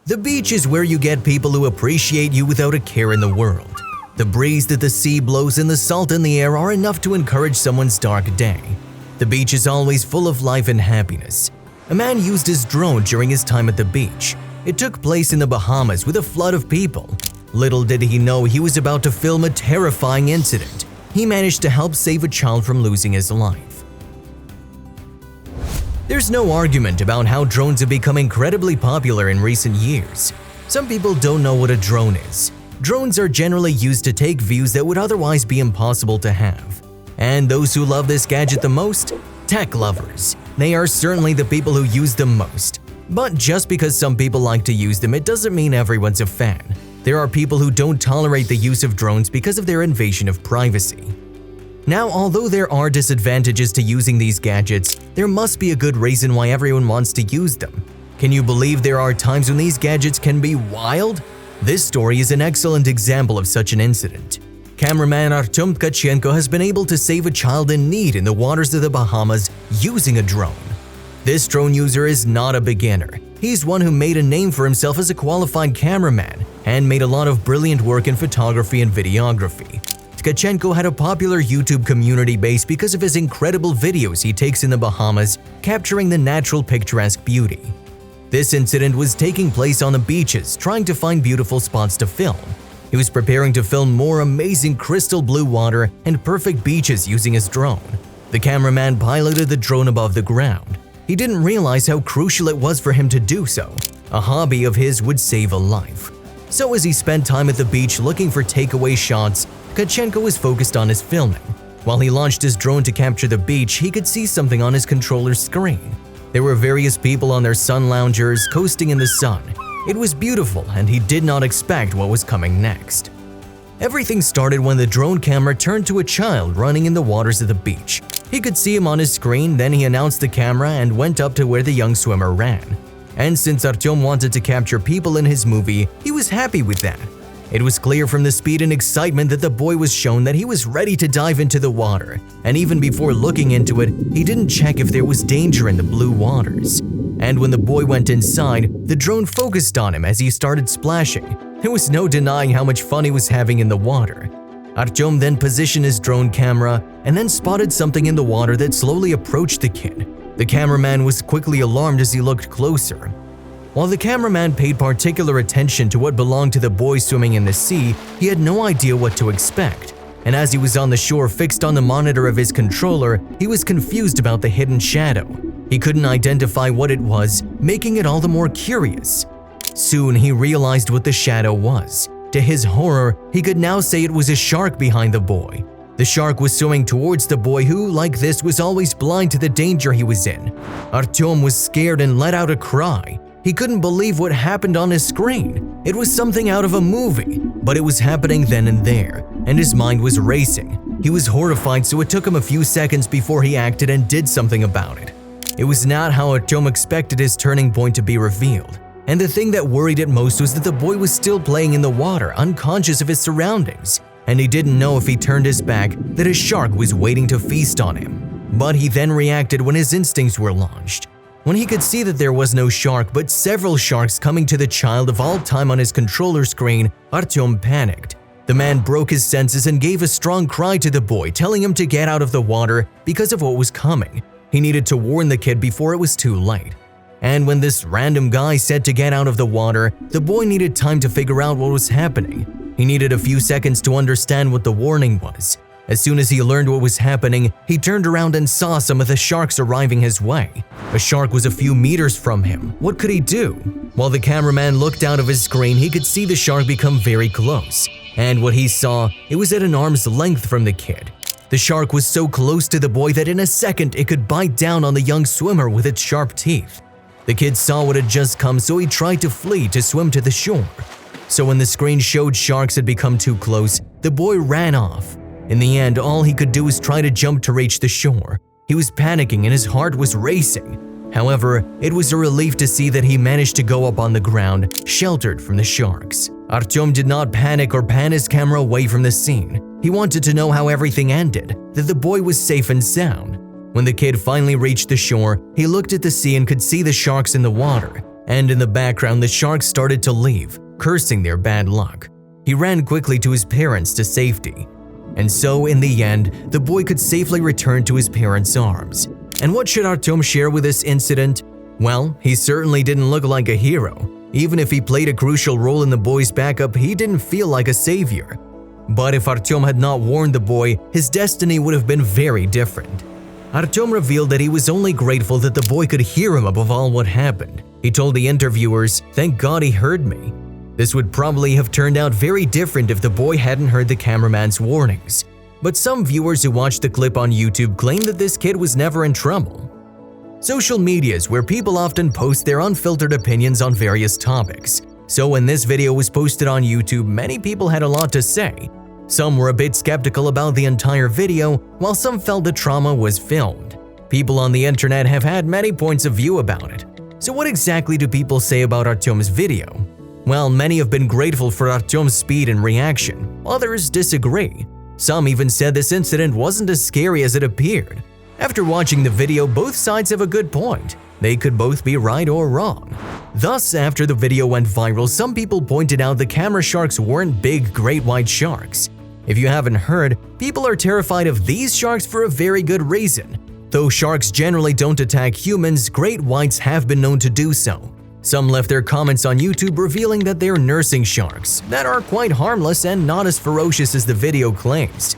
The beach is where you get people who appreciate you without a care in the world. The breeze that the sea blows and the salt in the air are enough to encourage someone's dark day. The beach is always full of life and happiness. A man used his drone during his time at the beach. It took place in the Bahamas with a flood of people. Little did he know he was about to film a terrifying incident. He managed to help save a child from losing his life. There's no argument about how drones have become incredibly popular in recent years. Some people don't know what a drone is. Drones are generally used to take views that would otherwise be impossible to have. And those who love this gadget the most? Tech lovers. They are certainly the people who use them most. But just because some people like to use them, it doesn't mean everyone's a fan. There are people who don't tolerate the use of drones because of their invasion of privacy. Now, although there are disadvantages to using these gadgets, there must be a good reason why everyone wants to use them. Can you believe there are times when these gadgets can be wild? This story is an excellent example of such an incident. Cameraman Artyom Tkachenko has been able to save a child in need in the waters of the Bahamas using a drone. This drone user is not a beginner. He's one who made a name for himself as a qualified cameraman and made a lot of brilliant work in photography and videography. Tkachenko had a popular YouTube community base because of his incredible videos he takes in the Bahamas, capturing the natural picturesque beauty. This incident was taking place on the beaches, trying to find beautiful spots to film. He was preparing to film more amazing crystal blue water and perfect beaches using his drone. The cameraman piloted the drone above the ground. He didn't realize how crucial it was for him to do so. A hobby of his would save a life. So as he spent time at the beach looking for takeaway shots, Tkachenko was focused on his filming. While he launched his drone to capture the beach, he could see something on his controller's screen. There were various people on their sun loungers coasting in the sun. It was beautiful, and he did not expect what was coming next. Everything started when the drone camera turned to a child running in the waters of the beach. He could see him on his screen, then he announced the camera and went up to where the young swimmer ran. And since Artyom wanted to capture people in his movie, he was happy with that. It was clear from the speed and excitement that the boy was shown that he was ready to dive into the water, and even before looking into it, he didn't check if there was danger in the blue waters. And when the boy went inside, the drone focused on him as he started splashing. There was no denying how much fun he was having in the water. Artyom then positioned his drone camera and then spotted something in the water that slowly approached the kid. The cameraman was quickly alarmed as he looked closer. While the cameraman paid particular attention to what belonged to the boy swimming in the sea, he had no idea what to expect. And as he was on the shore fixed on the monitor of his controller, he was confused about the hidden shadow. He couldn't identify what it was, making it all the more curious. Soon he realized what the shadow was. To his horror, he could now say it was a shark behind the boy. The shark was swimming towards the boy who, like this, was always blind to the danger he was in. Artyom was scared and let out a cry. He couldn't believe what happened on his screen. It was something out of a movie, but it was happening then and there, and his mind was racing. He was horrified, so it took him a few seconds before he acted and did something about it. It was not how Artyom expected his turning point to be revealed. And the thing that worried it most was that the boy was still playing in the water, unconscious of his surroundings. And he didn't know if he turned his back that a shark was waiting to feast on him. But he then reacted when his instincts were launched. When he could see that there was no shark but several sharks coming to the child of all time on his controller screen, Artyom panicked. The man broke his senses and gave a strong cry to the boy, telling him to get out of the water because of what was coming. He needed to warn the kid before it was too late. And when this random guy said to get out of the water, the boy needed time to figure out what was happening. He needed a few seconds to understand what the warning was. As soon as he learned what was happening, he turned around and saw some of the sharks arriving his way. A shark was a few meters from him. What could he do? While the cameraman looked out of his screen, he could see the shark become very close. And what he saw, it was at an arm's length from the kid. The shark was so close to the boy that in a second it could bite down on the young swimmer with its sharp teeth. The kid saw what had just come, so he tried to flee to swim to the shore. So when the screen showed sharks had become too close, the boy ran off. In the end, all he could do was try to jump to reach the shore. He was panicking and his heart was racing. However, it was a relief to see that he managed to go up on the ground, sheltered from the sharks. Artyom did not panic or pan his camera away from the scene. He wanted to know how everything ended, that the boy was safe and sound. When the kid finally reached the shore, he looked at the sea and could see the sharks in the water. and in the background the sharks started to leave, cursing their bad luck. He ran quickly to his parents to safety. And so, in the end, the boy could safely return to his parents' arms. And what should Artyom share with this incident? Well, he certainly didn't look like a hero. Even if he played a crucial role in the boy's backup, he didn't feel like a savior. But if Artyom had not warned the boy, his destiny would have been very different. Artyom revealed that he was only grateful that the boy could hear him above all what happened. He told the interviewers, "Thank God he heard me." This would probably have turned out very different if the boy hadn't heard the cameraman's warnings. But some viewers who watched the clip on YouTube claim that this kid was never in trouble. Social media is where people often post their unfiltered opinions on various topics. So when this video was posted on YouTube, many people had a lot to say. Some were a bit skeptical about the entire video, while some felt the trauma was filmed. People on the internet have had many points of view about it. So what exactly do people say about Artyom's video? Well, many have been grateful for Artyom's speed and reaction. Others disagree. Some even said this incident wasn't as scary as it appeared. After watching the video, both sides have a good point. They could both be right or wrong. Thus, after the video went viral, some people pointed out the camera sharks weren't big great white sharks. If you haven't heard, people are terrified of these sharks for a very good reason. Though sharks generally don't attack humans, great whites have been known to do so. Some left their comments on YouTube revealing that they're nursing sharks that are quite harmless and not as ferocious as the video claims.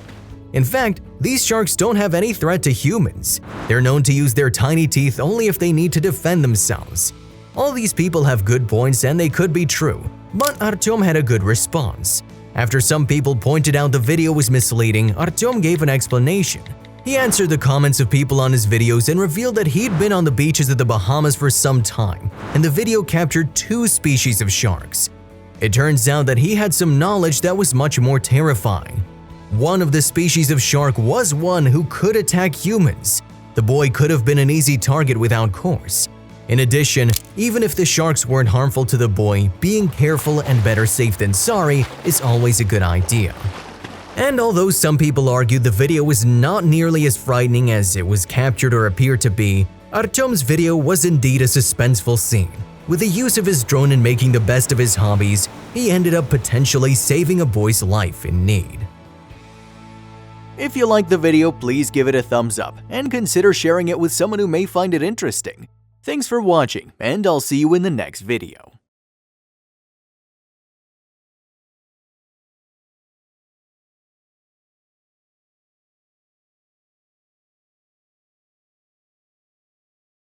In fact, these sharks don't have any threat to humans. They're known to use their tiny teeth only if they need to defend themselves. All these people have good points and they could be true, but Artyom had a good response. After some people pointed out the video was misleading, Artyom gave an explanation. He answered the comments of people on his videos and revealed that he'd been on the beaches of the Bahamas for some time, and the video captured 2 species of sharks. It turns out that he had some knowledge that was much more terrifying. One of the species of shark was one who could attack humans. The boy could have been an easy target without course. In addition, even if the sharks weren't harmful to the boy, being careful and better safe than sorry is always a good idea. And although some people argued the video was not nearly as frightening as it was captured or appeared to be, Artyom's video was indeed a suspenseful scene. With the use of his drone and making the best of his hobbies, he ended up potentially saving a boy's life in need. If you liked the video, please give it a thumbs up and consider sharing it with someone who may find it interesting. Thanks for watching, and I'll see you in the next video.